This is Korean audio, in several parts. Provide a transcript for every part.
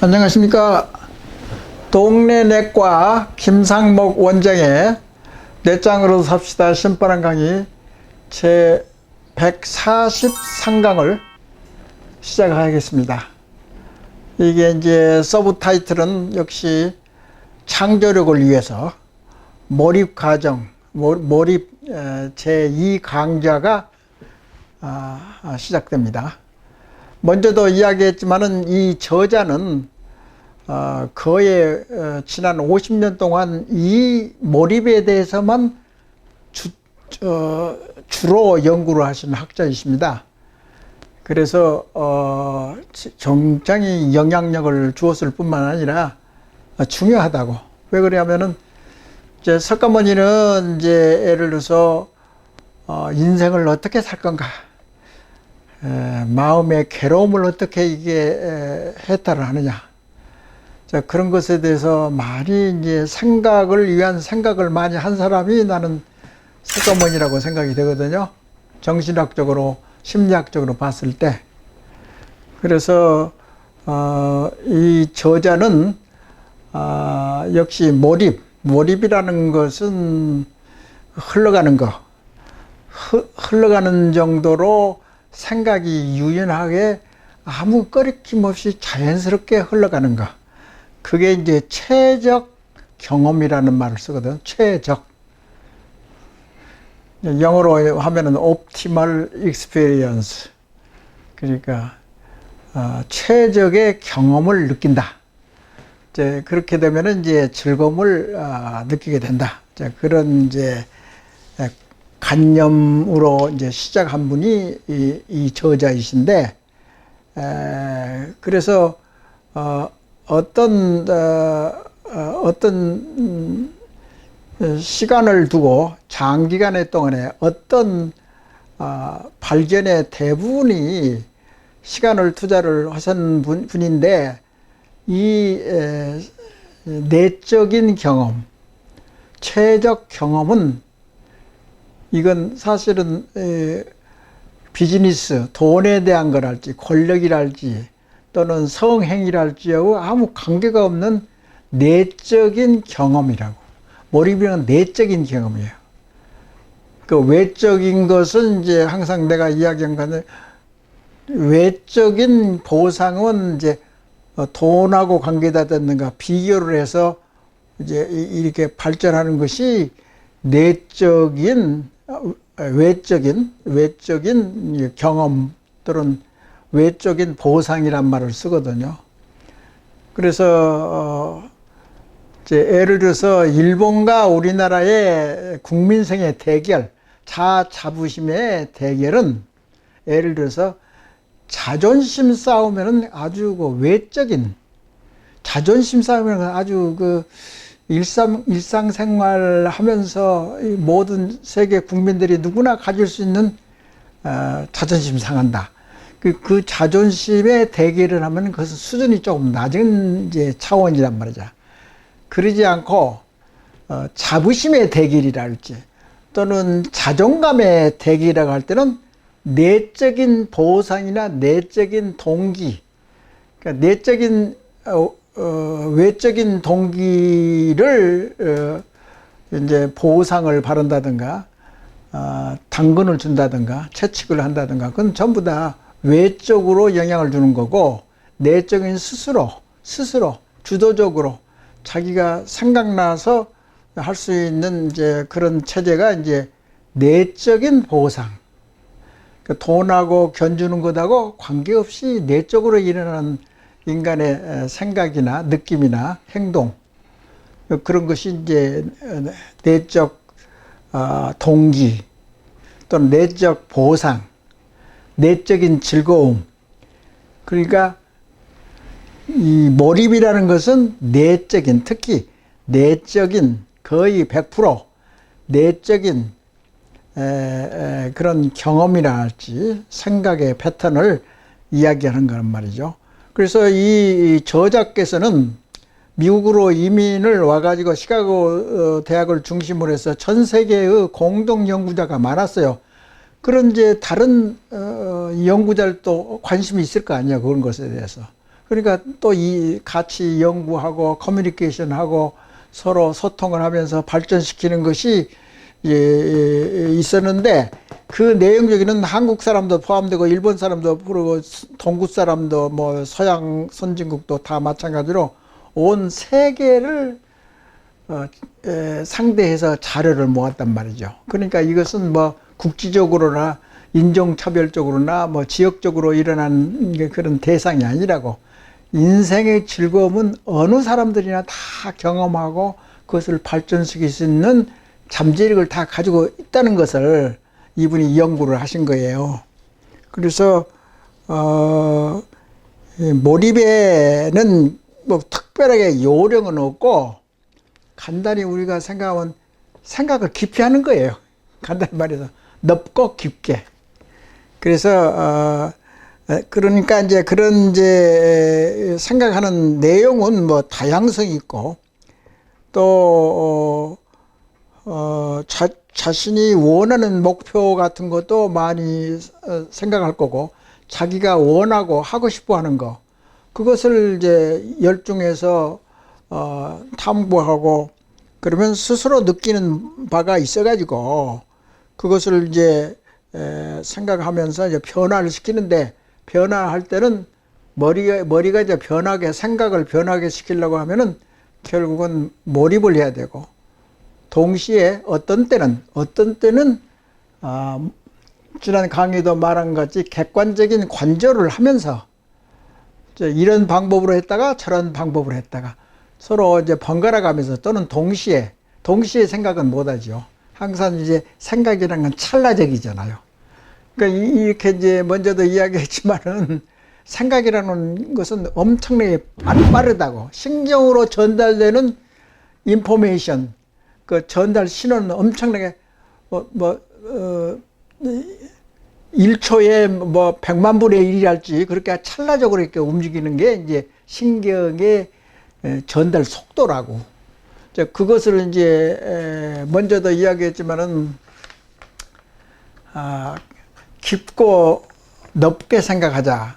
안녕하십니까. 동네 내과 김상목 원장의 내장으로 삽시다 신바람 강의 제 143강을 시작하겠습니다. 이게 이제 서브 타이틀은 역시 창조력을 위해서 몰입 과정, 몰입 제2강좌가 시작됩니다. 먼저도 이야기했지만은 이 저자는 거의 지난 50년 동안 이 몰입에 대해서만 주로 연구를 하시는 학자이십니다. 그래서 굉장히 영향력을 주었을 뿐만 아니라 중요하다고. 왜 그러냐면은 이제 석가모니는 이제 예를 들어서 인생을 어떻게 살 건가, 마음의 괴로움을 어떻게 이게 해탈을 하느냐. 자, 그런 것에 대해서 많이 이제 생각을 위한 생각을 많이 한 사람이 나는 석가모니라고 생각이 되거든요. 정신학적으로, 심리학적으로 봤을 때. 그래서, 이 저자는, 역시 몰입이라는 것은 흘러가는 거, 흘러가는 정도로 생각이 유연하게 아무 꺼리낌 없이 자연스럽게 흘러가는 거. 그게 이제 최적 경험이라는 말을 쓰거든. 최적. 영어로 하면은 optimal experience. 그러니까 최적의 경험을 느낀다. 이제 그렇게 되면은 이제 즐거움을 느끼게 된다. 이제 그런 이제 관념으로 이제 시작한 분이 이 저자이신데, 그래서 어떤 시간을 두고 장기간의 동안에 어떤 발견의 대부분이 시간을 투자를 하신 분인데, 이 내적인 경험, 최적 경험은 이건 사실은 비즈니스, 돈에 대한 거랄지 권력이랄지 또는 성행이랄지하고 아무 관계가 없는 내적인 경험이라고. 몰입이란 내적인 경험이에요. 그 외적인 것은 이제 항상 내가 이야기한 건데, 외적인 보상은 이제 돈하고 관계다 됐는가 비교를 해서 이제 이렇게 발전하는 것이 내적인 외적인 경험 또는 외적인 보상이란 말을 쓰거든요. 그래서 이제 예를 들어서 일본과 우리나라의 국민성의 대결, 자부심의 대결은 예를 들어서 자존심 싸움에는 아주 그 외적인 자존심 싸움에는 아주 그 일상생활 하면서 모든 세계 국민들이 누구나 가질 수 있는 자존심 상한다. 그 자존심의 대결을 하면 그것은 수준이 조금 낮은 이제 차원이란 말이죠. 그러지 않고 자부심의 대결이라 할지 또는 자존감의 대결이라고 할 때는 내적인 보상이나 내적인 동기, 그러니까 내적인 외적인 동기를 이제 보상을 바른다든가 당근을 준다든가 채찍을 한다든가 그건 전부 다 외적으로 영향을 주는 거고, 내적인 스스로 주도적으로 자기가 생각나서 할 수 있는 이제 그런 체제가 이제 내적인 보상. 그러니까 돈하고 견주는 것하고 관계없이 내적으로 일어나는 인간의 생각이나 느낌이나 행동, 그런 것이 이제 내적 동기 또는 내적 보상, 내적인 즐거움. 그러니까 이 몰입이라는 것은 내적인, 특히 내적인 거의 100% 내적인 그런 경험이라 할지 생각의 패턴을 이야기하는 거란 말이죠. 그래서 이 저자께서는 미국으로 이민을 와가지고 시카고 대학을 중심으로 해서 전 세계의 공동 연구자가 많았어요. 그런 이제 다른 연구자들도 관심이 있을 거 아니야, 그런 것에 대해서. 그러니까 또 이 같이 연구하고 커뮤니케이션하고 서로 소통을 하면서 발전시키는 것이 있었는데, 그 내용적인 한국 사람도 포함되고 일본 사람도 그리고 동구 사람도 뭐 서양 선진국도 다 마찬가지로 온 세계를 상대해서 자료를 모았단 말이죠. 그러니까 이것은 뭐 국지적으로나 인종차별적으로나 뭐 지역적으로 일어난 그런 대상이 아니라고, 인생의 즐거움은 어느 사람들이나 다 경험하고 그것을 발전시킬 수 있는 잠재력을 다 가지고 있다는 것을 이분이 연구를 하신 거예요. 그래서 몰입에는 뭐 특별하게 요령은 없고, 간단히 우리가 생각하면 생각을 깊이 하는 거예요. 간단히 말해서 넓고 깊게. 그래서 그러니까 이제 그런 이제 생각하는 내용은 뭐 다양성이 있고, 또 자신이 원하는 목표 같은 것도 많이 생각할 거고, 자기가 원하고 하고 싶어 하는 거, 그것을 이제 열중해서 탐구하고, 그러면 스스로 느끼는 바가 있어가지고 그것을 이제 생각하면서 이제 변화를 시키는데, 변화할 때는 머리가 이제 생각을 변하게 시키려고 하면은 결국은 몰입을 해야 되고, 동시에 어떤 때는 지난 강의도 말한 것 같이 객관적인 관조를 하면서 이런 방법으로 했다가 저런 방법으로 했다가 서로 이제 번갈아 가면서, 또는 동시에 생각은 못하죠. 항상 이제 생각이라는 건 찰나적이잖아요. 그러니까 이렇게 이제 먼저도 이야기했지만은, 생각이라는 것은 엄청나게 빠르다고, 신경으로 전달되는 인포메이션, 그 전달 신호는 엄청나게 1초에 뭐 100만 분의 1이랄지 그렇게 찰나적으로 이렇게 움직이는 게 이제 신경의 전달 속도라고. 그것을 이제 먼저도 이야기했지만은, 깊고 넓게 생각하자.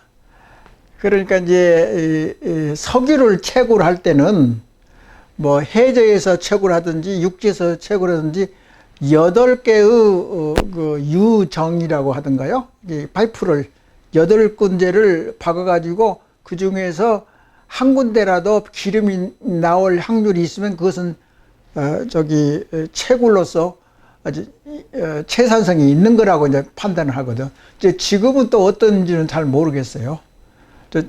그러니까 이제 석유를 채굴 할 때는 뭐 해저에서 채굴하든지 육지에서 채굴하든지 8개의 그 유정이라고 하던가요? 이 파이프를 8군데를 박아가지고 그 중에서 한 군데라도 기름이 나올 확률이 있으면 그것은 채굴로서 아주 채산성이 있는 거라고 이제 판단을 하거든. 이제 지금은 또 어떤지는 잘 모르겠어요. 또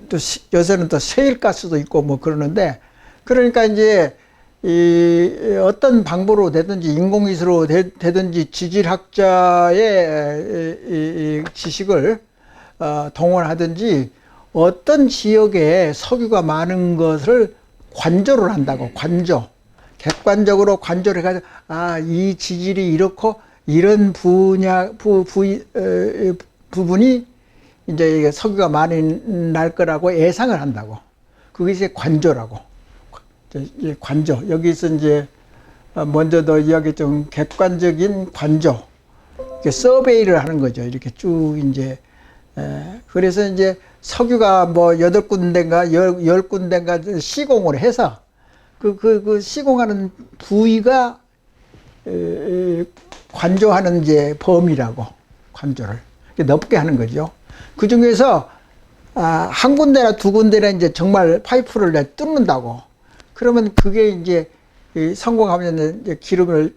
요새는 또 세일가스도 있고 뭐 그러는데, 그러니까 이제 어떤 방법으로 되든지 인공위성으로 되든지 지질학자의 지식을 동원하든지 어떤 지역에 석유가 많은 것을 관조를 한다고. 관조. 객관적으로 관조를 해가지고, 이 지질이 이렇고 이런 부분이 이제 석유가 많이 날 거라고 예상을 한다고. 그게 이제 관조라고. 관조. 여기서 이제 먼저도 이야기했던 객관적인 관조. 서베이를 하는 거죠. 이렇게 쭉 이제. 그래서 이제 석유가 뭐 8군데인가 10군데인가 시공을 해서 그 시공하는 부위가 관조하는 이제 범위라고. 관조를 넓게 하는 거죠. 그 중에서 한 군데나 두 군데나 이제 정말 파이프를 뚫는다고. 그러면 그게 이제 성공하면 이제 기름을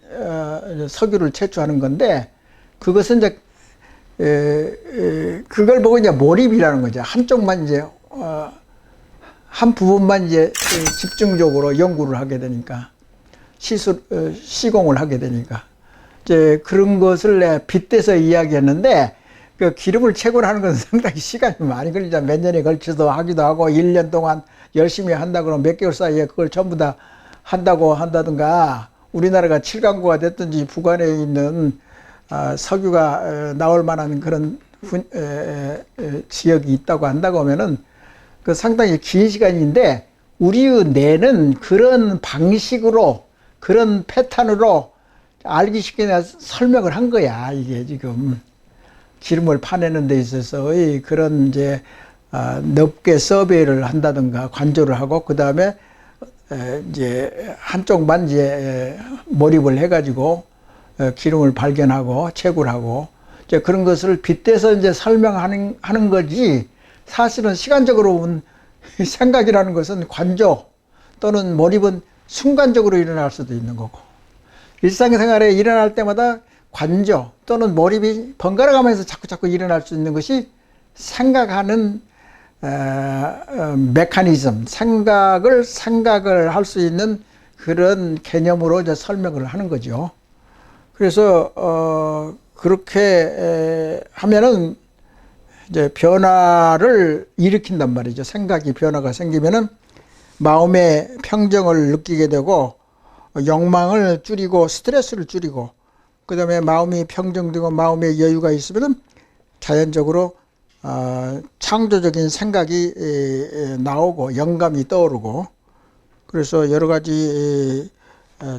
석유를 채취하는 건데, 그것은 이제 그걸 보고 이제 몰입이라는 거죠. 한쪽만 이제 한 부분만 이제 집중적으로 연구를 하게 되니까, 시공을 하게 되니까 이제 그런 것을 내가 빗대서 이야기했는데, 그 기름을 채굴하는 건 상당히 시간이 많이 걸리죠. 몇 년에 걸쳐서 하기도 하고, 1년 동안 열심히 한다 그러면 몇 개월 사이에 그걸 전부 다 한다고 한다든가, 우리나라가 7강구가 됐든지 북한에 있는 석유가 나올 만한 그런 지역이 있다고 한다고 하면은 그 상당히 긴 시간인데, 우리의 뇌는 그런 방식으로, 그런 패턴으로 알기 쉽게 내가 설명을 한 거야. 이게 지금 기름을 파내는 데 있어서 그런 이제 넓게 서베이를 한다든가 관조를 하고 그 다음에 이제 한쪽만 이제 몰입을 해가지고 기름을 발견하고 채굴하고 이제 그런 것을 빗대서 이제 설명하는 거지. 사실은 시간적으로 본 생각이라는 것은 관조 또는 몰입은 순간적으로 일어날 수도 있는 거고, 일상생활에 일어날 때마다 관조 또는 몰입이 번갈아 가면서 자꾸 일어날 수 있는 것이 생각하는 메커니즘, 생각을 할 수 있는 그런 개념으로 이제 설명을 하는 거죠. 그래서 그렇게 하면은 이제 변화를 일으킨단 말이죠. 생각이 변화가 생기면은 마음의 평정을 느끼게 되고 욕망을 줄이고 스트레스를 줄이고 그 다음에 마음이 평정되고 마음의 여유가 있으면은 자연적으로 창조적인 생각이 나오고 영감이 떠오르고, 그래서 여러 가지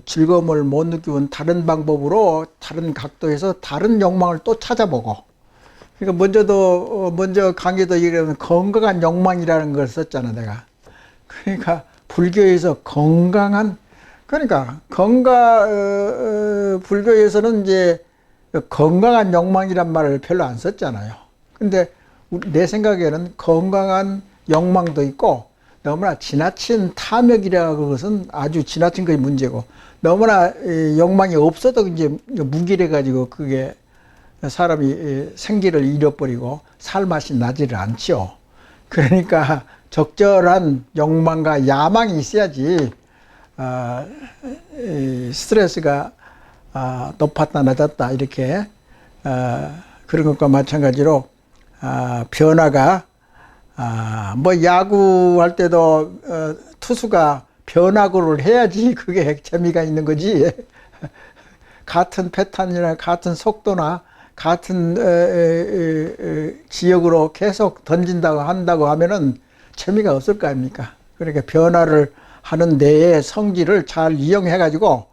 즐거움을 못 느끼면 다른 방법으로 다른 각도에서 다른 욕망을 또 찾아보고, 그러니까 먼저 강의도 얘기하면 건강한 욕망이라는 걸 썼잖아 내가. 그러니까 불교에서 불교에서는 이제 건강한 욕망이란 말을 별로 안 썼잖아요. 근데 내 생각에는 건강한 욕망도 있고 너무나 지나친 탐욕이라는 것은 아주 지나친 것이 문제고, 너무나 욕망이 없어도 이제 무기래 가지고 그게 사람이 생기를 잃어버리고 살맛이 나지를 않죠. 그러니까 적절한 욕망과 야망이 있어야지 스트레스가 높았다 낮았다 이렇게 그런 것과 마찬가지로 변화가 뭐 야구할 때도 투수가 변화구를 해야지 그게 재미가 있는 거지. 같은 패턴이나 같은 속도나 같은 지역으로 계속 한다고 하면은 재미가 없을 거 아닙니까? 그러니까 변화를 하는 데의 성질을 잘 이용해 가지고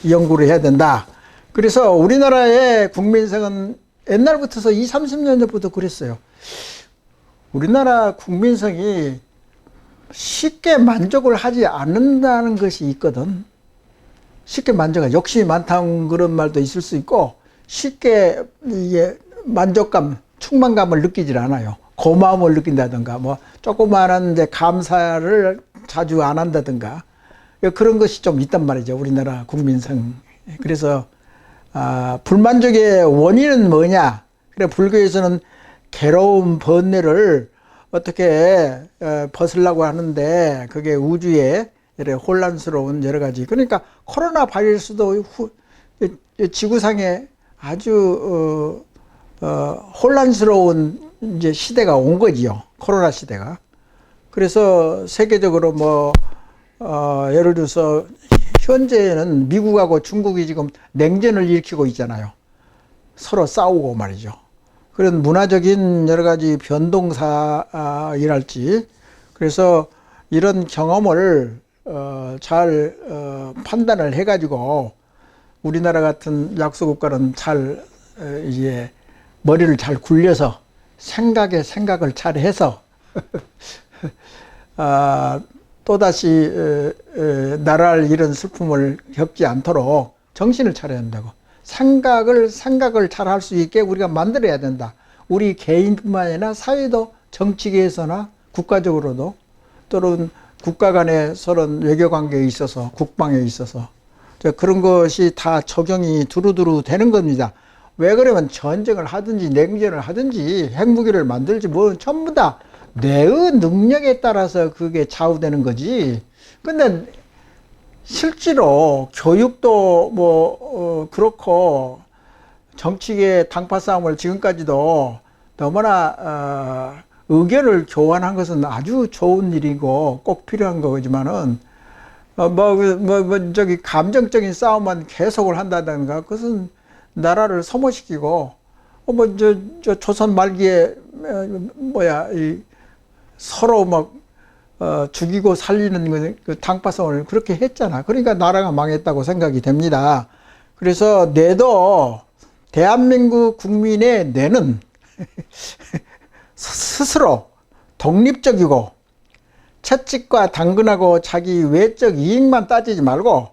연구를 해야 된다. 그래서 우리나라의 국민성은 옛날부터서 20, 30년 전부터 그랬어요. 우리나라 국민성이 쉽게 만족을 하지 않는다는 것이 있거든. 쉽게 욕심이 많다는 그런 말도 있을 수 있고, 쉽게 이게 만족감, 충만감을 느끼질 않아요. 고마움을 느낀다든가, 뭐 조그마한 이제 감사를 자주 안 한다든가, 그런 것이 좀 있단 말이죠. 우리나라 국민성. 그래서 불만족의 원인은 뭐냐? 그래 불교에서는 괴로움, 번뇌를 어떻게 벗으려고 하는데 그게 우주의 혼란스러운 여러 가지. 그러니까 코로나 바이러스도 지구상에 아주 혼란스러운 이제 시대가 온 거지요. 코로나 시대가. 그래서 세계적으로 예를 들어서 현재는 미국하고 중국이 지금 냉전을 일으키고 있잖아요. 서로 싸우고 말이죠. 그런 문화적인 여러 가지 변동사이랄지, 그래서 이런 경험을 잘 판단을 해가지고 우리나라 같은 약소국가는 잘 이제 머리를 잘 굴려서 생각을 잘 해서 또다시 나라를 이런 슬픔을 겪지 않도록 정신을 차려야 한다고. 생각을 잘 할 수 있게 우리가 만들어야 된다. 우리 개인뿐만 아니라 사회도, 정치계에서나 국가적으로도, 또는 국가 간의 서로 외교관계에 있어서, 국방에 있어서 그런 것이 다 적용이 두루두루 되는 겁니다. 왜 그러면 전쟁을 하든지 냉전을 하든지 핵무기를 만들지 뭐 전부 다 내의 능력에 따라서 그게 좌우되는 거지. 근데 실제로 교육도 그렇고 정치계 당파 싸움을 지금까지도 너무나 의견을 교환한 것은 아주 좋은 일이고 꼭 필요한 거지만은 감정적인 싸움만 계속을 한다든가 그것은 나라를 소모시키고 조선 말기에 서로 죽이고 살리는 그 당파성을 그렇게 했잖아. 그러니까 나라가 망했다고 생각이 됩니다. 그래서 뇌도 대한민국 국민의 뇌는 스스로 독립적이고 채찍과 당근하고 자기 외적 이익만 따지지 말고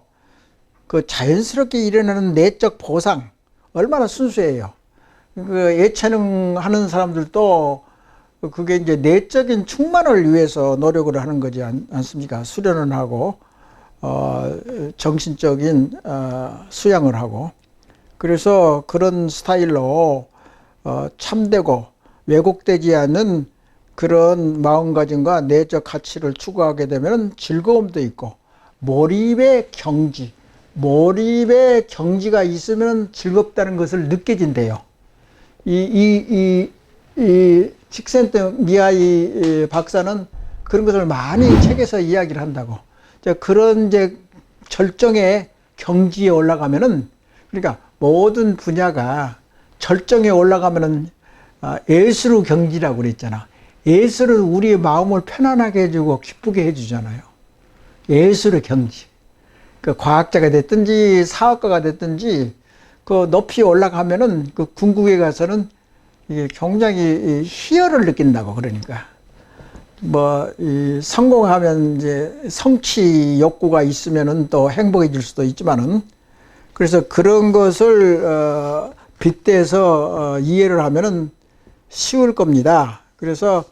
그 자연스럽게 일어나는 내적 보상 얼마나 순수해요. 그 예체능 하는 사람들도 그게 이제 내적인 충만을 위해서 노력을 하는 거지 않습니까? 수련을 하고 정신적인 수양을 하고 그래서 그런 스타일로 참되고 왜곡되지 않는 그런 마음가짐과 내적 가치를 추구하게 되면 즐거움도 있고 몰입의 경지가 있으면 즐겁다는 것을 느껴진대요. 이 칙센트미하이 박사는 그런 것을 많이 책에서 이야기를 한다고. 그런 이제 절정의 경지에 올라가면은 그러니까 모든 분야가 절정에 올라가면은 예술의 경지라고 그랬잖아. 예술은 우리의 마음을 편안하게 해주고 기쁘게 해주잖아요. 예술의 경지. 그 과학자가 됐든지 사업가가 됐든지 그 높이 올라가면은 그 궁극에 가서는 이게 굉장히 희열을 느낀다고. 그러니까 성공하면 이제 성취 욕구가 있으면은 또 행복해질 수도 있지만은 그래서 그런 것을 빗대서 이해를 하면은 쉬울 겁니다. 그래서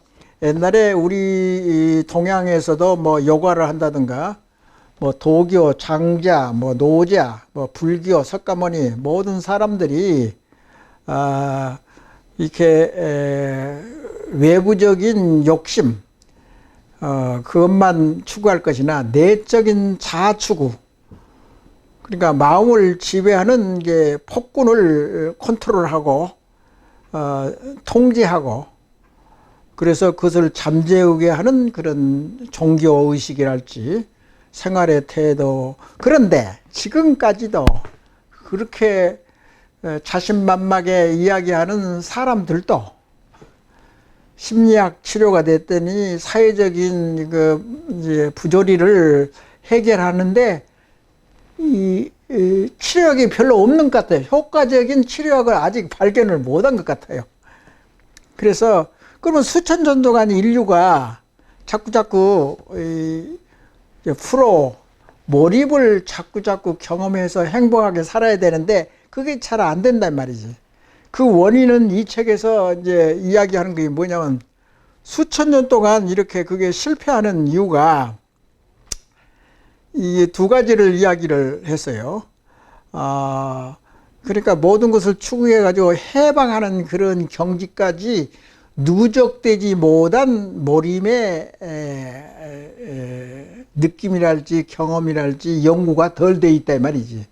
옛날에 우리 동양에서도 뭐 요가를 한다든가 뭐 도교, 장자, 뭐 노자, 뭐 불교, 석가모니 모든 사람들이 이렇게 외부적인 욕심 그것만 추구할 것이나 내적인 자아 추구 그러니까 마음을 지배하는 게 폭군을 컨트롤하고 통제하고 그래서 그것을 잠재우게 하는 그런 종교의식이랄지 생활의 태도 그런데 지금까지도 그렇게 자신만만하게 이야기하는 사람들도 심리학 치료가 됐더니 사회적인 그 이제 부조리를 해결하는데 이 치료약이 별로 없는 것 같아요. 효과적인 치료약을 아직 발견을 못한 것 같아요. 그래서 그러면 수천 년 동안 인류가 자꾸 몰입을 자꾸 경험해서 행복하게 살아야 되는데 그게 잘 안 된단 말이지. 그 원인은 이 책에서 이제 이야기하는 게 뭐냐면 수천 년 동안 이렇게 그게 실패하는 이유가 이 두 가지를 이야기를 했어요. 그러니까 모든 것을 추구해가지고 해방하는 그런 경지까지 누적되지 못한 몰입의 느낌이랄지 경험이랄지 연구가 덜 돼 있다 이 말이지.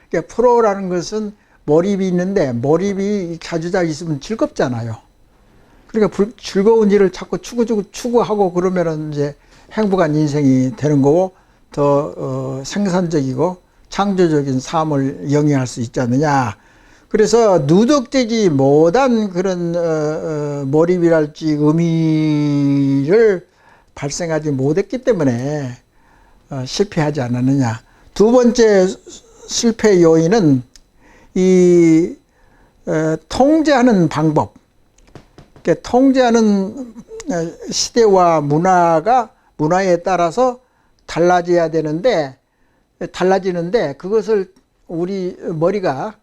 그러니까 프로라는 것은 몰입이 있는데 몰입이 자주 있으면 즐겁잖아요. 그러니까 즐거운 일을 자꾸 추구하고 그러면은 이제 행복한 인생이 되는 거고 더 생산적이고 창조적인 삶을 영위할 수 있지 않느냐. 그래서 누적되지 못한 그런 몰입이랄지 의미를 발생하지 못했기 때문에 실패하지 않았느냐. 두 번째 실패 요인은 이 통제하는 방법, 그러니까 통제하는 시대와 문화에 따라서 달라지는데 그것을 우리 머리가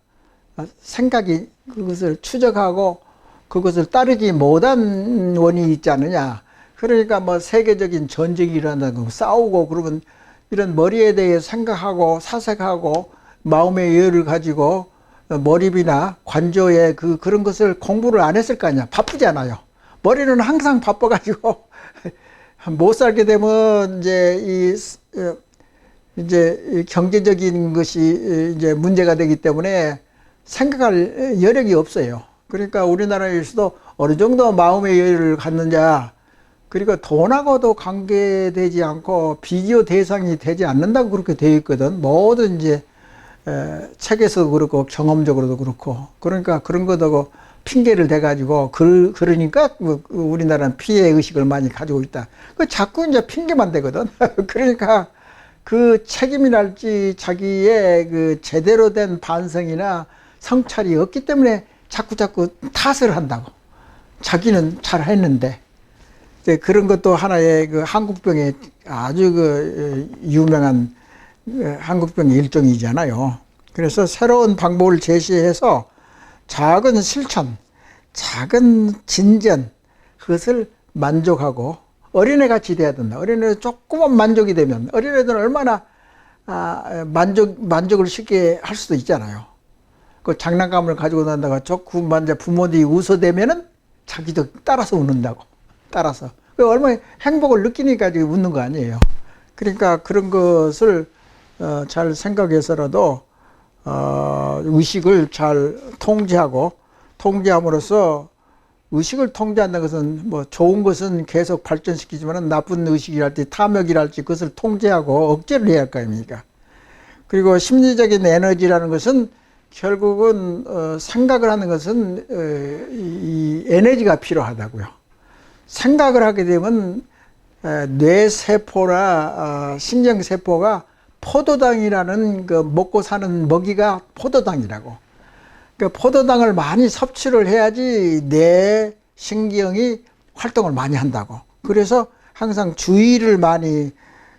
생각이 그것을 추적하고 그것을 따르지 못한 원인이 있지 않느냐. 그러니까 뭐 세계적인 전쟁이 일어난다고 싸우고 그러면 이런 머리에 대해 생각하고 사색하고 마음의 여유를 가지고 몰입이나 관조에 그런 것을 공부를 안 했을 거 아니야. 바쁘잖아요. 머리는 항상 바빠가지고 못 살게 되면 이제 경제적인 것이 이제 문제가 되기 때문에 생각할 여력이 없어요. 그러니까 우리나라에서도 어느 정도 마음의 여유를 갖느냐, 그리고 돈하고도 관계되지 않고 비교 대상이 되지 않는다고 그렇게 되어 있거든. 모든 이제 책에서도 그렇고 경험적으로도 그렇고. 그러니까 그런 것하고 핑계를 대가지고 그러니까 우리나라는 피해 의식을 많이 가지고 있다. 그 자꾸 이제 핑계만 대거든. 그러니까 그 책임이랄지 자기의 그 제대로 된 반성이나 성찰이 없기 때문에 자꾸 탓을 한다고. 자기는 잘 했는데. 그런 것도 하나의 그 한국병의 아주 그 유명한 한국병의 일종이잖아요. 그래서 새로운 방법을 제시해서 작은 실천, 작은 진전, 그것을 만족하고 어린애같이 돼야 된다. 어린애는 조금만 만족이 되면 어린애들은 얼마나 만족을 쉽게 할 수도 있잖아요. 그 장난감을 가지고 난다가 조금 부모들이 웃어대면은 자기도 따라서 웃는다고. 따라서. 얼마나 행복을 느끼니까 웃는 거 아니에요. 그러니까 그런 것을 잘 생각해서라도 의식을 잘 통제함으로써 의식을 통제한다는 것은 뭐 좋은 것은 계속 발전시키지만 나쁜 의식이랄지 탐욕이랄지 그것을 통제하고 억제를 해야 할 거 아닙니까? 그리고 심리적인 에너지라는 것은 결국은 생각을 하는 것은 이 에너지가 필요하다고요. 생각을 하게 되면 뇌세포나 신경세포가 포도당이라는 그 먹고 사는 먹이가 포도당이라고. 그 포도당을 많이 섭취를 해야지 뇌 신경이 활동을 많이 한다고. 그래서 항상 주의를 많이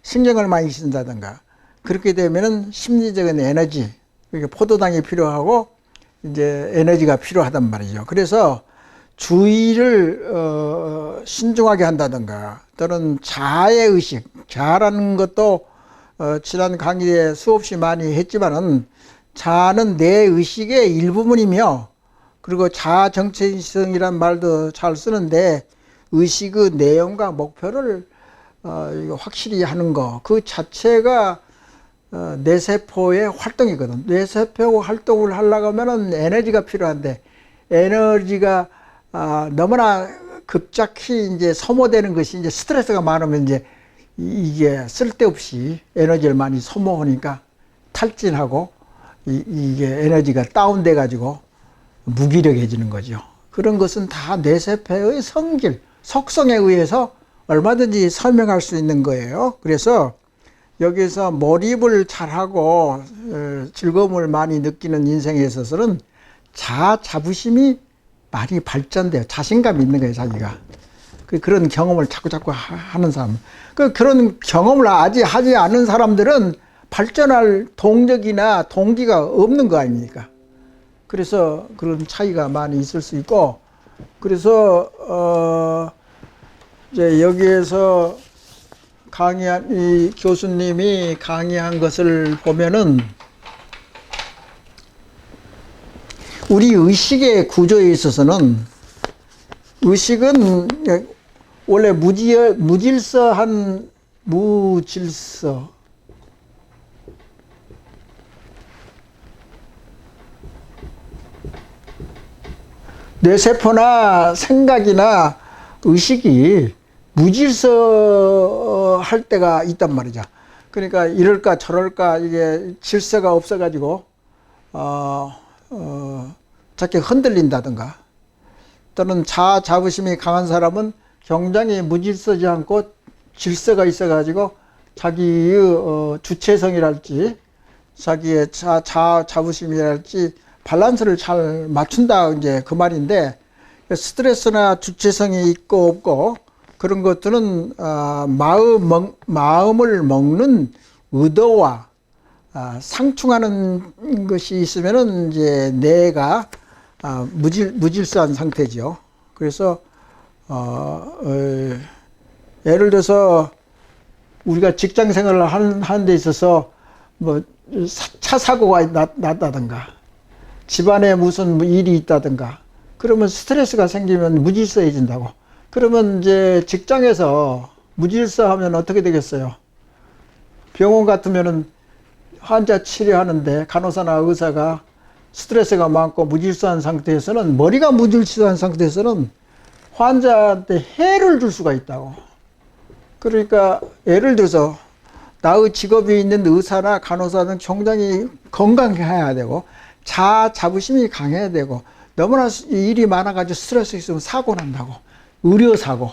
신경을 많이 쓴다든가 그렇게 되면은 심리적인 에너지, 그러니까 포도당이 필요하고 이제 에너지가 필요하단 말이죠. 그래서 주의를 신중하게 한다든가 또는 자아의 의식, 자아라는 것도 지난 강의에 수없이 많이 했지만은 자아는 내 의식의 일부분이며 그리고 자아 정체성이란 말도 잘 쓰는데 의식의 내용과 목표를 확실히 하는 거, 그 자체가 뇌세포의 활동이거든. 뇌세포 활동을 하려고 하면은 에너지가 필요한데 에너지가 너무나 급작히 이제 소모되는 것이 이제 스트레스가 많으면 이제 이게 쓸데없이 에너지를 많이 소모하니까 탈진하고 이게 에너지가 다운돼 가지고 무기력해지는 거죠. 그런 것은 다 뇌세포의 성질, 속성에 의해서 얼마든지 설명할 수 있는 거예요. 그래서 여기서 몰입을 잘하고 즐거움을 많이 느끼는 인생에 있어서는 자부심이 많이 발전돼요. 자신감이 있는 거예요, 자기가. 그런 경험을 자꾸 하는 사람. 그런 경험을 아직 하지 않은 사람들은 발전할 동력이나 동기가 없는 거 아닙니까? 그래서 그런 차이가 많이 있을 수 있고, 그래서, 이제 여기에서 강의한, 이 교수님이 강의한 것을 보면은, 우리 의식의 구조에 있어서는 의식은 원래 무질서 뇌세포나 생각이나 의식이 무질서 할 때가 있단 말이죠. 그러니까 이럴까 저럴까 이게 질서가 없어가지고 자꾸 흔들린다든가 또는 자부심이 강한 사람은 굉장히 무질서지 않고 질서가 있어가지고 자기의 주체성이랄지 자기의 자부심이랄지 밸런스를 잘 맞춘다 이제 그 말인데 스트레스나 주체성이 있고 없고 그런 것들은 마음을 먹는 의도와 상충하는 것이 있으면은 이제 뇌가 무질서한 상태죠. 그래서 예를 들어서 우리가 직장 생활을 하는 데 있어서 뭐 차 사고가 났다든가 집안에 무슨 일이 있다든가 그러면 스트레스가 생기면 무질서해진다고. 그러면 이제 직장에서 무질서하면 어떻게 되겠어요? 병원 같으면은 환자 치료하는데 간호사나 의사가 스트레스가 많고 무질서한 상태에서는 머리가 무질서한 상태에서는 환자한테 해를 줄 수가 있다고. 그러니까 예를 들어서 나의 직업이 있는 의사나 간호사는 굉장히 건강해야 되고 자부심이 강해야 되고 너무나 일이 많아가지고 스트레스 있으면 사고 난다고. 의료사고.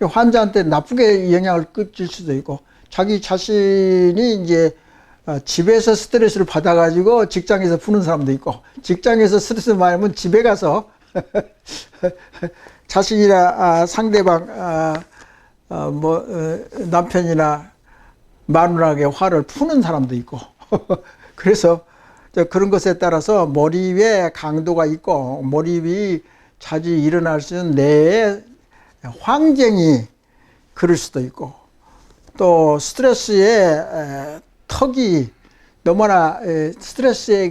환자한테 나쁘게 영향을 끼칠 수도 있고 자기 자신이 이제 집에서 스트레스를 받아가지고 직장에서 푸는 사람도 있고, 직장에서 스트레스 많으면 집에 가서 자식이나 상대방, 남편이나 마누라에게 화를 푸는 사람도 있고. 그래서 그런 것에 따라서 몰입의 강도가 있고, 몰입이 자주 일어날 수 있는 뇌의 황쟁이 그럴 수도 있고, 또 스트레스의 턱이 너무나 스트레스에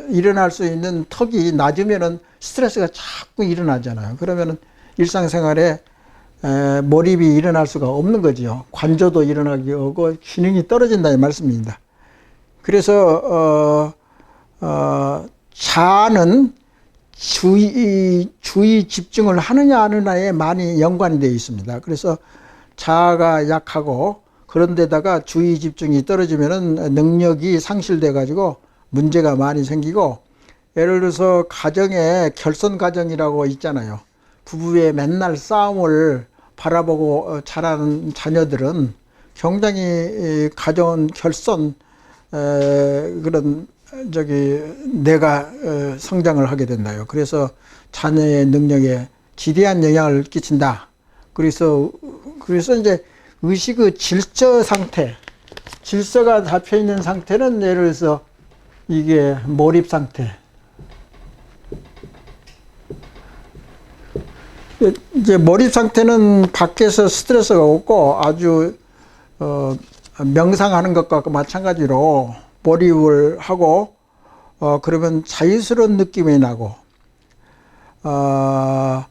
일어날 수 있는 턱이 낮으면은 스트레스가 자꾸 일어나잖아요. 그러면은 일상생활에 몰입이 일어날 수가 없는 거죠. 관조도 일어나기 어고 기능이 떨어진다 이 말씀입니다. 그래서 자아는 주의 집중을 하느냐 안 하느냐에 많이 연관이 되어 있습니다. 그래서 자아가 약하고 그런 데다가 주의 집중이 떨어지면은 능력이 상실돼 가지고 문제가 많이 생기고, 예를 들어서 가정에 결손 가정이라고 있잖아요. 부부의 맨날 싸움을 바라보고 자라는 자녀들은 굉장히 가정 결손 그런 내가 성장을 하게 된다요. 그래서 자녀의 능력에 지대한 영향을 끼친다. 그래서 이제 의식의 질서 상태, 질서가 잡혀 있는 상태는 예를 들어서 이게 몰입 상태. 이제 몰입 상태는 밖에서 스트레스가 없고 아주 명상하는 것과 마찬가지로 몰입을 하고 그러면 자유스러운 느낌이 나고, 그러니까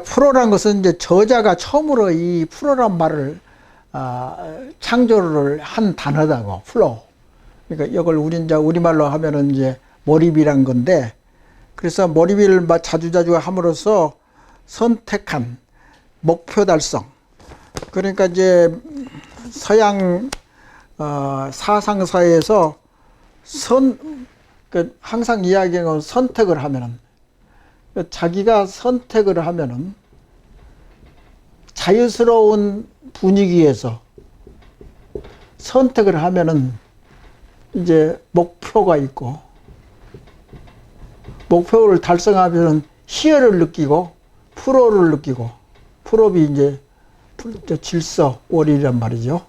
프로란 것은 이제 저자가 처음으로 이 프로란 말을 창조를 한 단어다고, 플로우. 그러니까 이걸 우리말로 하면은 이제 몰입이란 건데, 그래서 몰입을 자주자주 함으로써 선택한 목표 달성. 그러니까 이제 서양 사상사에서 항상 이야기하는 선택을 하면은, 자기가 선택을 하면은 자유스러운 분위기에서 선택을 하면은 이제 목표가 있고, 목표를 달성하면은 희열을 느끼고 프로를 느끼고, 프로비 이제 질서 원리란 말이죠.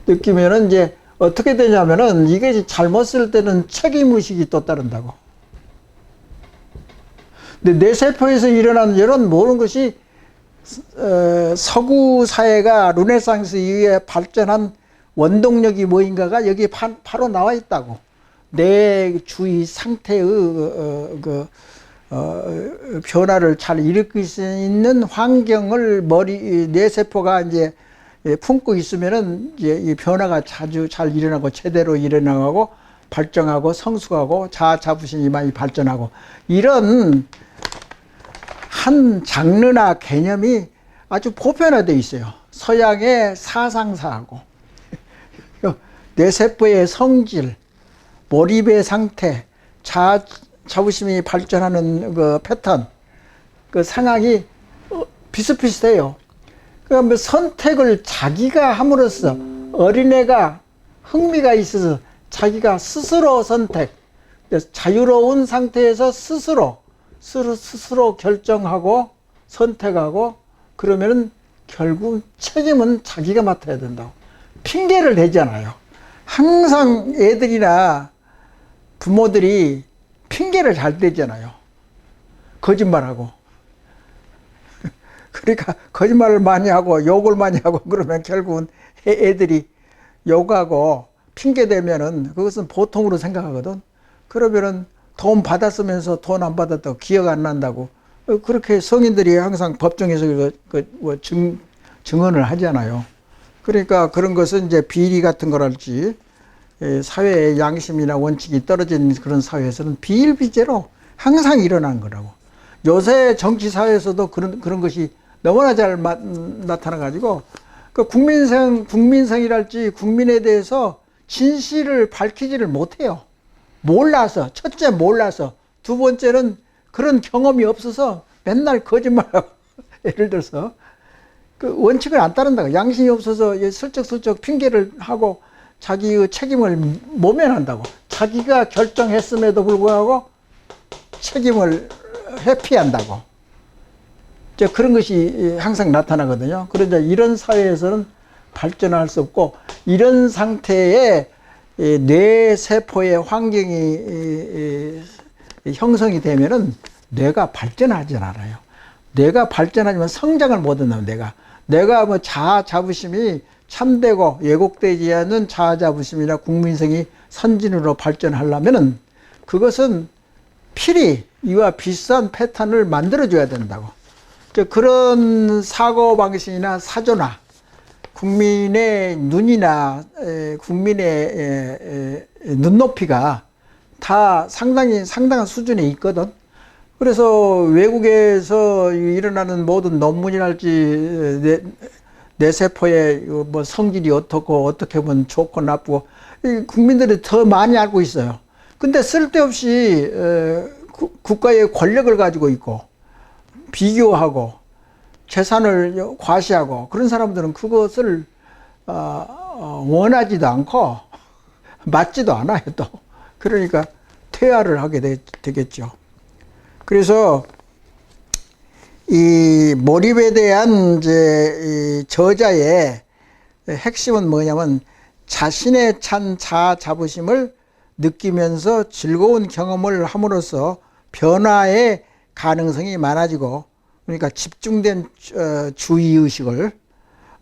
느끼면은 이제 어떻게 되냐면은 이게 잘못 쓸 때는 책임의식이 또 따른다고. 근데 뇌세포에서 일어나는 이런 모든 것이 서구 사회가 르네상스 이후에 발전한 원동력이 뭐인가가 여기 바로 나와 있다고. 내 주위 상태의 변화를 잘 일으킬 수 있는 환경을 뇌세포가 이제 품고 있으면은 이제 이 변화가 자주 잘 일어나고 제대로 일어나고 발전하고 성숙하고 자아 자부심이 많이 발전하고, 이런 한 장르나 개념이 아주 보편화되어 있어요. 서양의 사상사하고 뇌세포의 성질, 몰입의 상태, 자아 자부심이 발전하는 그 패턴, 그 상황이 비슷비슷해요. 그러니까 선택을 자기가 함으로써 어린애가 흥미가 있어서 자기가 스스로 선택, 자유로운 상태에서 스스로 결정하고 선택하고, 그러면은 결국 책임은 자기가 맡아야 된다고. 핑계를 대잖아요. 항상 애들이나 부모들이 핑계를 잘 대잖아요. 거짓말하고. 그러니까 거짓말을 많이 하고 욕을 많이 하고 그러면 결국은 애들이 욕하고 핑계 대면은 그것은 보통으로 생각하거든. 그러면은 돈 받았으면서 돈 안 받았다고 기억 안 난다고. 그렇게 성인들이 항상 법정에서 증언을 하잖아요. 그러니까 그런 것은 이제 비리 같은 거랄지, 사회의 양심이나 원칙이 떨어진 그런 사회에서는 비일비재로 항상 일어나는 거라고. 요새 정치 사회에서도 그런 것이 너무나 잘 나타나가지고, 그 국민성이랄지 국민에 대해서 진실을 밝히지를 못해요. 몰라서, 첫째 몰라서, 두 번째는 그런 경험이 없어서 맨날 거짓말하고, 예를 들어서 그 원칙을 안 따른다고. 양심이 없어서 슬쩍슬쩍 핑계를 하고 자기의 책임을 모면한다고. 자기가 결정했음에도 불구하고 책임을 회피한다고. 그런 것이 항상 나타나거든요. 그런데 이런 사회에서는 발전할 수 없고, 이런 상태에 뇌세포의 환경이 형성이 되면은 뇌가 발전하지 않아요. 뇌가 발전하지만 성장을 못 한다면 내가 뭐 자아 자부심이 참되고 왜곡되지 않는 자아 자부심이나 국민성이 선진으로 발전하려면은 그것은 필히 이와 비슷한 패턴을 만들어줘야 된다고. 그런 사고방식이나 사조나 국민의 눈이나 국민의 눈높이가 다 상당한 수준에 있거든. 그래서 외국에서 일어나는 모든 논문이랄지 뇌세포의 뭐 성질이 어떻고 어떻게 보면 좋고 나쁘고 국민들이 더 많이 알고 있어요. 근데 쓸데없이 국가의 권력을 가지고 있고 비교하고 재산을 과시하고 그런 사람들은 그것을 원하지도 않고 맞지도 않아요 또. 그러니까 퇴화를 하게 되겠죠. 그래서 이 몰입에 대한 이제 이 저자의 핵심은 뭐냐면 자신의 찬 자아 자부심을 느끼면서 즐거운 경험을 함으로써 변화의 가능성이 많아지고, 그러니까 집중된 주의의식을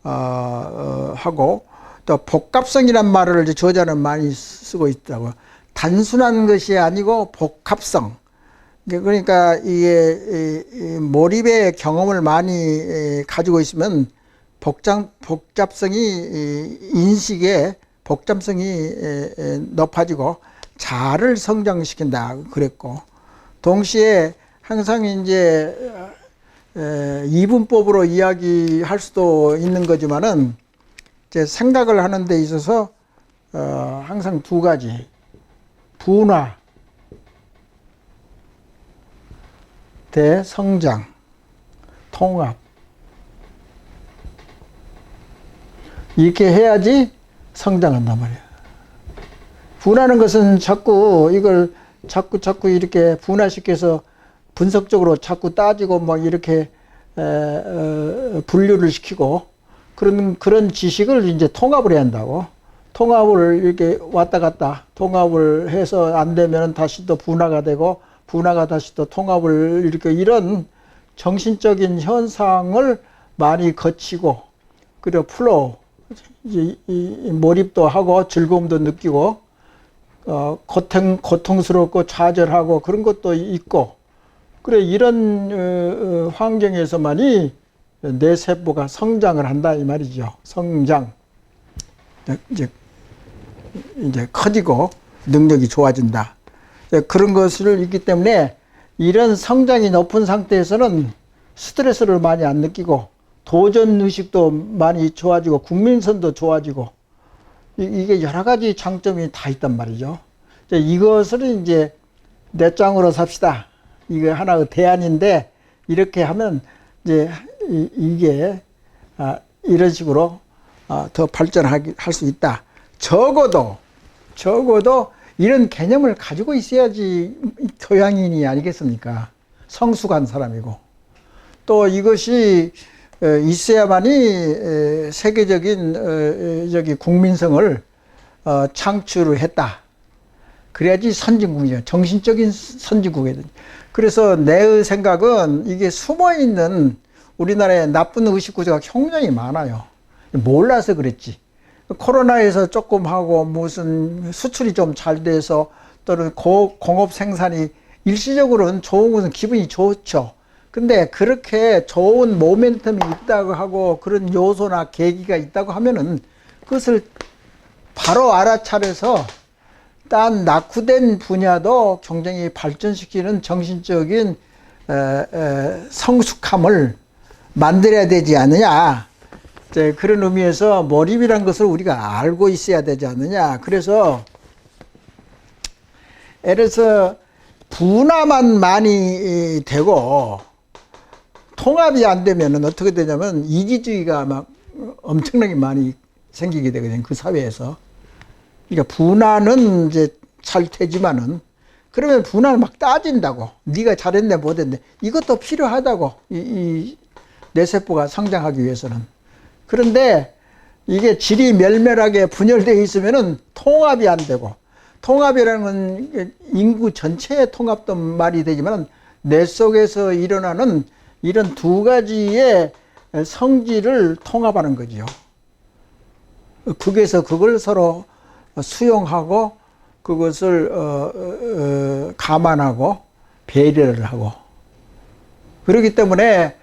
하고, 또 복합성이란 말을 이제 저자는 많이 쓰고 있다고. 단순한 것이 아니고 복합성. 그러니까 이게 몰입의 경험을 많이 가지고 있으면 복잡성이 인식의 복잡성이 높아지고 자아를 성장시킨다 그랬고, 동시에 항상 이제 이분법으로 이야기할 수도 있는 거지만은 이제 생각을 하는 데 있어서 항상 두 가지, 분화 대 성장, 통합, 이렇게 해야지 성장한단 말이야. 분화하는 것은 자꾸 이걸 자꾸 이렇게 분화시켜서 분석적으로 자꾸 따지고 뭐 이렇게 분류를 시키고 그런 지식을 이제 통합을 해야 한다고. 통합을 이렇게 왔다 갔다 통합을 해서 안 되면 다시 또 분화가 되고, 분화가 다시 또 통합을 이렇게, 이런 정신적인 현상을 많이 거치고, 그리고 플로우, 이제 몰입도 하고 즐거움도 느끼고, 고통스럽고 좌절하고 그런 것도 있고, 그래, 이런 환경에서만이 뇌세포가 성장을 한다 이 말이죠. 성장. 이제 커지고 능력이 좋아진다. 그런 것을 있기 때문에 이런 성장이 높은 상태에서는 스트레스를 많이 안 느끼고 도전 의식도 많이 좋아지고 국민성도 좋아지고, 이게 여러 가지 장점이 다 있단 말이죠. 이것을 이제 내 짱으로 삽시다. 이게 하나의 대안인데, 이렇게 하면 이제 이게 이런 식으로 더 발전할 수 있다. 적어도 이런 개념을 가지고 있어야지 교양인이 아니겠습니까? 성숙한 사람이고, 또 이것이 있어야만이 세계적인 국민성을 창출을 했다. 그래야지 선진국이죠. 정신적인 선진국이거든요. 그래서 내 생각은 이게 숨어있는 우리나라의 나쁜 의식구조가 굉장히 많아요. 몰라서 그랬지. 코로나에서 조금 하고 무슨 수출이 좀 잘 돼서 또는 공업 생산이 일시적으로는 좋은 것은 기분이 좋죠. 근데 그렇게 좋은 모멘텀이 있다고 하고 그런 요소나 계기가 있다고 하면은 그것을 바로 알아차려서 딴 낙후된 분야도 굉장히 발전시키는 정신적인 성숙함을 만들어야 되지 않느냐. 그런 의미에서 몰입이란 것을 우리가 알고 있어야 되지 않느냐. 그래서 예를 들어서 분화만 많이 되고 통합이 안 되면 어떻게 되냐면 이기주의가 막 엄청나게 많이 생기게 되거든요. 그 사회에서. 그러니까 분화는 이제 잘 되지만은 그러면 분화를 막 따진다고. 네가 잘했네 못했네. 이것도 필요하다고. 이 뇌세포가 성장하기 위해서는. 그런데 이게 질이 멸멸하게 분열되어 있으면은 통합이 안 되고, 통합이라는 건 인구 전체의 통합도 말이 되지만 뇌 속에서 일어나는 이런 두 가지의 성질을 통합하는 거지요. 그래서 그걸 서로 수용하고 그것을 감안하고 배려를 하고 그렇기 때문에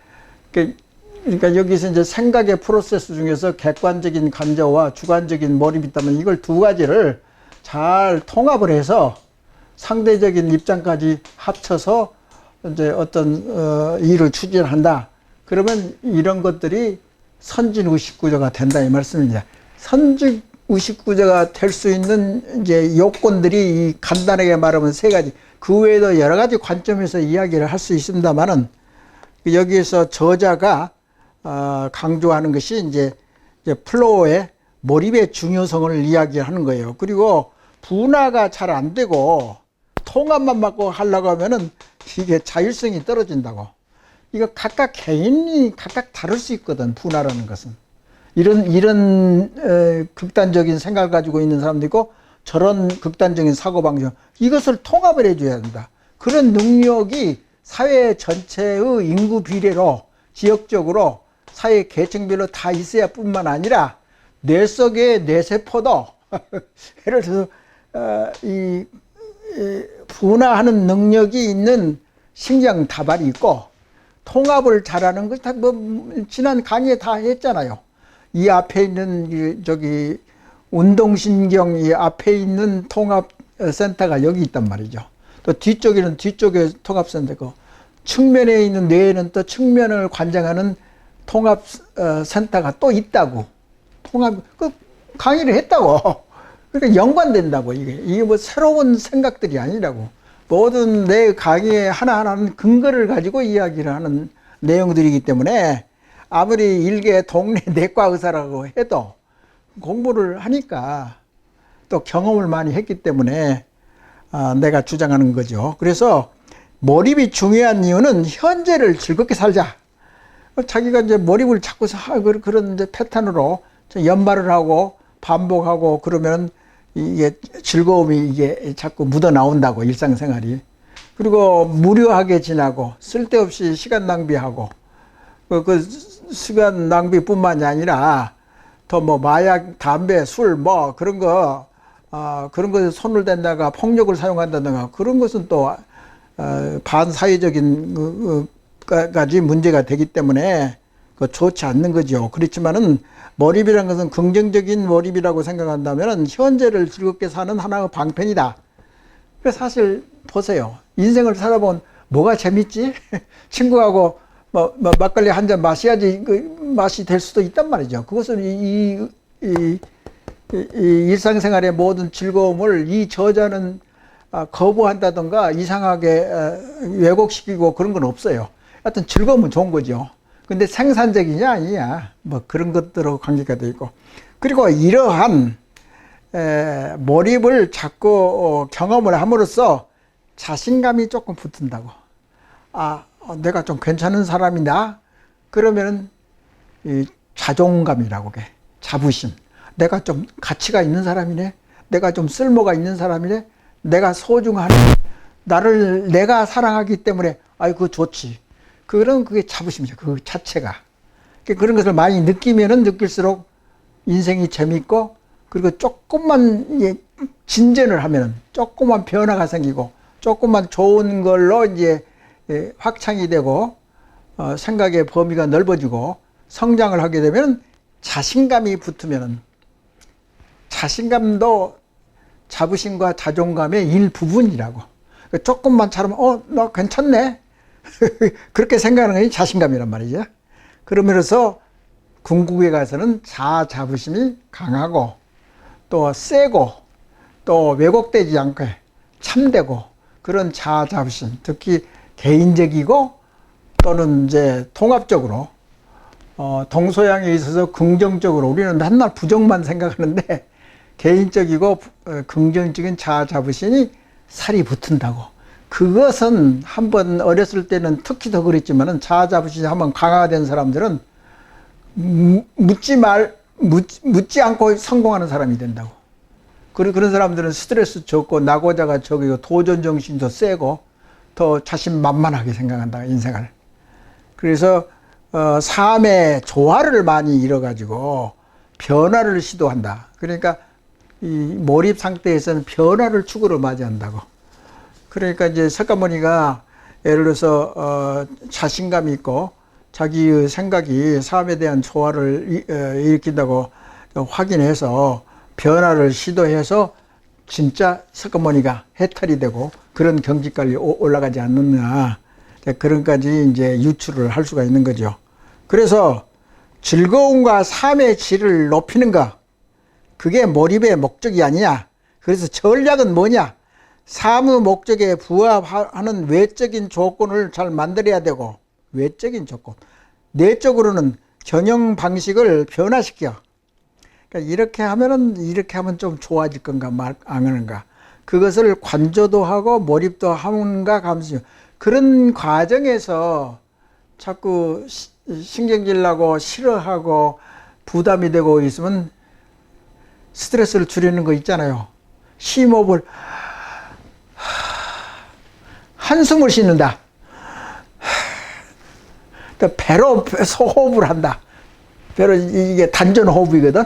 그러니까 여기서 이제 생각의 프로세스 중에서 객관적인 감정과 주관적인 몰입이 있다면 이걸 두 가지를 잘 통합을 해서 상대적인 입장까지 합쳐서 이제 어떤 일을 추진한다. 그러면 이런 것들이 선진 의식 구조가 된다 이 말씀입니다. 선진 의식 구조가 될 수 있는 이제 요건들이 간단하게 말하면 세 가지. 그 외에도 여러 가지 관점에서 이야기를 할 수 있습니다만은 여기에서 저자가 강조하는 것이 이제 플로우의 몰입의 중요성을 이야기하는 거예요. 그리고 분화가 잘 안 되고 통합만 받고 하려고 하면은 이게 자율성이 떨어진다고. 이거 각각 개인이 각각 다를 수 있거든, 분화라는 것은. 이런 극단적인 생각을 가지고 있는 사람도 있고 저런 극단적인 사고방식. 이것을 통합을 해줘야 된다. 그런 능력이 사회 전체의 인구 비례로 지역적으로 사회 계층별로 다 있어야 뿐만 아니라 뇌 속의 뇌세포도 예를 들어서 이 분화하는 능력이 있는 신경 다발이 있고 통합을 잘하는 것 다 뭐 지난 강의에 다 했잖아요. 이 앞에 있는 저기 운동신경 이 앞에 있는 통합센터가 여기 있단 말이죠. 또 뒤쪽에는 뒤쪽에 통합센터고 측면에 있는 뇌에는 또 측면을 관장하는 통합센터가 또 있다고. 그 강의를 했다고. 그러니까 연관된다고. 이게 뭐 새로운 생각들이 아니라고. 모든 내 강의의 하나하나는 근거를 가지고 이야기를 하는 내용들이기 때문에 아무리 일개 동네 내과 의사라고 해도 공부를 하니까 또 경험을 많이 했기 때문에 내가 주장하는 거죠. 그래서 몰입이 중요한 이유는 현재를 즐겁게 살자. 자기가 이제 몰입을 자꾸 그런 이제 패턴으로 연말을 하고 반복하고 그러면 이게 즐거움이 이게 자꾸 묻어 나온다고 일상생활이. 그리고 무료하게 지나고 쓸데없이 시간 낭비하고 그 시간 낭비뿐만이 아니라 더 뭐 마약, 담배, 술 뭐 그런 거 그런 것에 손을 댄다가 폭력을 사용한다든가 그런 것은 또 반사회적인 까지 문제가 되기 때문에 그 좋지 않는 거죠. 그렇지만은 몰입이라는 것은 긍정적인 몰입이라고 생각한다면 현재를 즐겁게 사는 하나의 방편이다. 그래서 사실 보세요. 인생을 살아보면 뭐가 재밌지? 친구하고 뭐 막걸리 한 잔 마셔야지 그 맛이 될 수도 있단 말이죠. 그것은 이 일상생활의 모든 즐거움을 이 저자는 거부한다던가 이상하게 왜곡시키고 그런 건 없어요. 하여튼 즐거움은 좋은 거죠. 근데 생산적이냐 아니냐 뭐 그런 것들하고 관계가 되어 있고 그리고 이러한 몰입을 자꾸 경험을 함으로써 자신감이 조금 붙는다고. 내가 좀 괜찮은 사람이다. 그러면 이 자존감이라고 해. 자부심. 내가 좀 가치가 있는 사람이네. 내가 좀 쓸모가 있는 사람이네. 내가 소중하네. 나를 내가 사랑하기 때문에 그거 좋지. 그게 자부심이죠. 그 자체가. 그런 것을 많이 느끼면은 느낄수록 인생이 재밌고 그리고 조금만 진전을 하면은 조금만 변화가 생기고 조금만 좋은 걸로 이제 확장이 되고 생각의 범위가 넓어지고 성장을 하게 되면 자신감이 붙으면은 자신감도 자부심과 자존감의 일부분이라고. 조금만 잘하면 너 괜찮네. 그렇게 생각하는 것이 자신감이란 말이죠. 그러면서 궁극에 가서는 자부심이 강하고 또 세고 또 왜곡되지 않게 참되고 그런 자부심, 특히 개인적이고 또는 이제 통합적으로 동서양에 있어서 긍정적으로 우리는 맨날 부정만 생각하는데 개인적이고 긍정적인 자아 자부심이 살이 붙은다고. 그것은 한번 어렸을 때는 특히 더 그랬지만은 자아 자부심이 한번 강화된 사람들은 묻지 않고 성공하는 사람이 된다고. 그런 사람들은 스트레스 적고 낙오자가 적이고 도전 정신도 세고 더 자신만만하게 생각한다, 인생을. 그래서 삶의 조화를 많이 잃어가지고 변화를 시도한다. 그러니까 이 몰입 상태에서는 변화를 추구로 맞이한다고. 그러니까 이제 석가모니가 예를 들어서 자신감 있고 자기의 생각이 삶에 대한 조화를 일으킨다고 확인해서 변화를 시도해서 진짜 석가모니가 해탈이 되고 그런 경지까지 올라가지 않느냐, 그런까지 이제 유추를 할 수가 있는 거죠. 그래서 즐거움과 삶의 질을 높이는 것, 그게 몰입의 목적이 아니냐. 그래서 전략은 뭐냐? 삶의 목적에 부합하는 외적인 조건을 잘 만들어야 되고, 외적인 조건, 내적으로는 경영 방식을 변화시켜. 그러니까 이렇게 하면 좀 좋아질 건가 말 안 하는가. 그것을 관조도 하고 몰입도 하는가 감시. 그런 과정에서 자꾸 신경질 나고 싫어하고 부담이 되고 있으면 스트레스를 줄이는 거 있잖아요. 심호흡을 한숨을 쉬는다. 배로 소호흡을 한다. 배로 이게 단전 호흡이거든.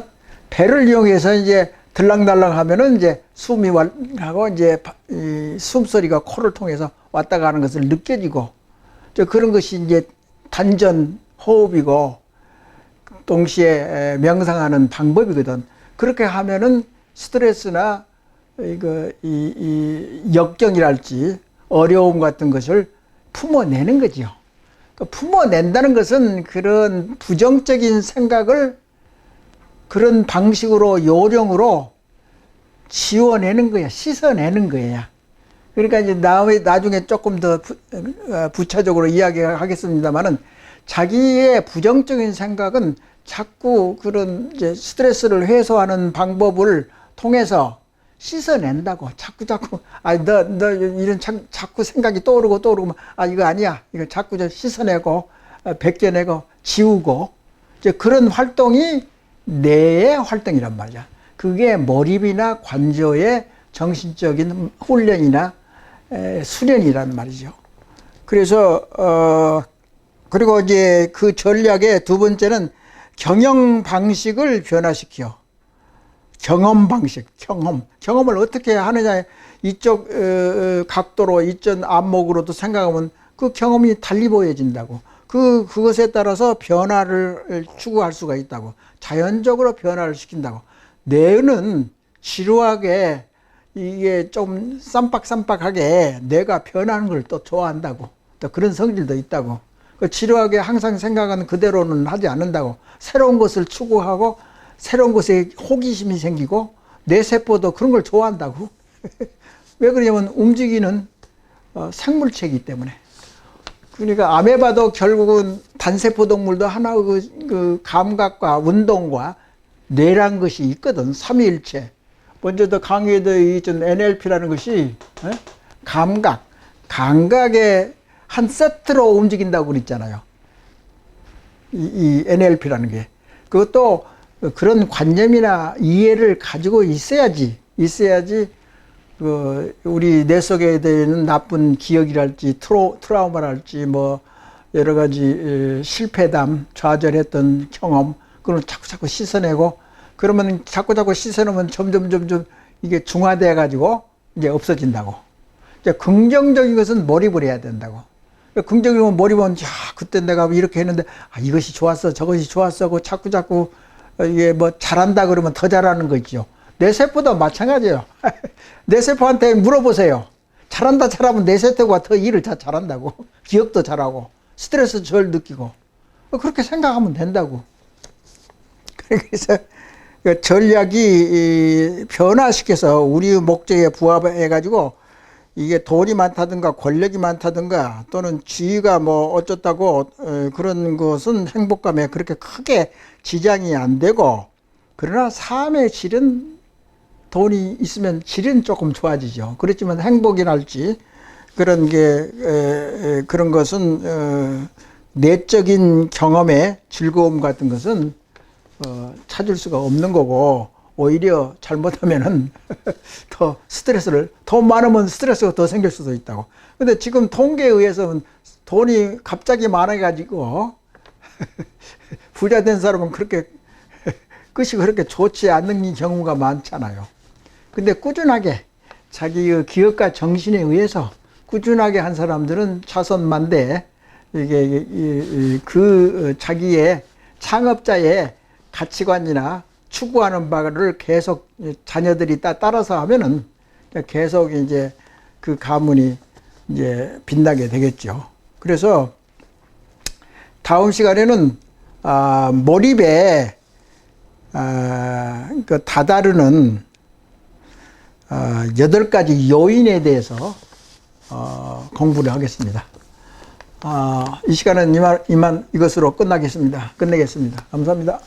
배를 이용해서 이제 들락날락 하면은 이제 숨이 하고 이제 숨소리가 코를 통해서 왔다 가는 것을 느껴지고, 그런 것이 이제 단전 호흡이고 동시에 명상하는 방법이거든. 그렇게 하면은 스트레스나 이 역경이랄지 어려움 같은 것을 품어내는 거지요. 품어낸다는 것은 그런 부정적인 생각을 그런 방식으로 요령으로 지워내는 거야. 씻어내는 거야. 그러니까 이제 나중에 조금 더 부차적으로 이야기하겠습니다만은, 자기의 부정적인 생각은 자꾸 그런 이제 스트레스를 해소하는 방법을 통해서 씻어낸다고. 자꾸 너 이런 자꾸 생각이 떠오르고 이거 아니야. 이거 자꾸 씻어내고 벗겨내고 지우고, 이제 그런 활동이 뇌의 활동이란 말이야. 그게 몰입이나 관조의 정신적인 훈련이나 수련이란 말이죠. 그래서 그리고 이제 그 전략의 두 번째는 경영 방식을 변화시켜. 경험 방식, 경험을 어떻게 하느냐. 이쪽 각도로, 이쪽 안목으로도 생각하면 그 경험이 달리 보여진다고. 그것에 따라서 변화를 추구할 수가 있다고. 자연적으로 변화를 시킨다고. 뇌는 지루하게, 이게 좀 쌈박쌈박하게 뇌가 변하는 걸 또 좋아한다고. 또 그런 성질도 있다고. 지루하게 항상 생각하는 그대로는 하지 않는다고. 새로운 것을 추구하고 새로운 것에 호기심이 생기고 뇌세포도 그런 걸 좋아한다고. 왜 그러냐면 움직이는 생물체이기 때문에. 그러니까 아메바도 결국은 단세포 동물도 하나의 그 감각과 운동과 뇌란 것이 있거든. 삼위일체. 먼저도 강의에 있던 NLP라는 것이 감각의 한 세트로 움직인다고 그랬잖아요. 이 NLP라는 게. 그것도 그런 관념이나 이해를 가지고 있어야지 우리 뇌 속에 있는 나쁜 기억이랄지 트라우마랄지 뭐 여러 가지 실패담, 좌절했던 경험, 그걸 자꾸 씻어내고, 그러면 자꾸 씻어내면 점점 이게 중화돼 가지고 이제 없어진다고. 이제 긍정적인 것은 몰입을 해야 된다고. 긍정적인 몰입은 그때 내가 이렇게 했는데 이것이 좋았어, 저것이 좋았어 하고 자꾸 이게 뭐 잘한다 그러면 더 잘하는 거 있죠. 내 세포도 마찬가지예요. 내 세포한테 물어보세요. 잘하면 내 세포가 더 일을 잘한다고. 기억도 잘하고 스트레스 덜 느끼고. 그렇게 생각하면 된다고. 그래서 전략이 변화시켜서 우리 목적에 부합해가지고, 이게 돈이 많다든가 권력이 많다든가 또는 지위가 뭐 어쩌다고 그런 것은 행복감에 그렇게 크게 지장이 안 되고, 그러나 삶의 질은 돈이 있으면 질은 조금 좋아지죠. 그렇지만 행복이랄지 그런 게 그런 것은 내적인 경험의 즐거움 같은 것은 찾을 수가 없는 거고, 오히려 잘못하면은 더 스트레스를, 돈 많으면 스트레스가 더 생길 수도 있다고. 근데 지금 통계에 의해서는 돈이 갑자기 많아가지고 부자 된 사람은 그렇게 끝이 그렇게 좋지 않는 경우가 많잖아요. 근데 꾸준하게 자기의 기억과 정신에 의해서 꾸준하게 한 사람들은 차선만대, 이게 그 자기의 창업자의 가치관이나 추구하는 바를 계속 자녀들이 따라서 하면은 계속 이제 그 가문이 이제 빛나게 되겠죠. 그래서 다음 시간에는 몰입에 그 다다르는 8가지 요인에 대해서 공부를 하겠습니다. 이 시간은 이만 이것으로 끝내겠습니다. 감사합니다.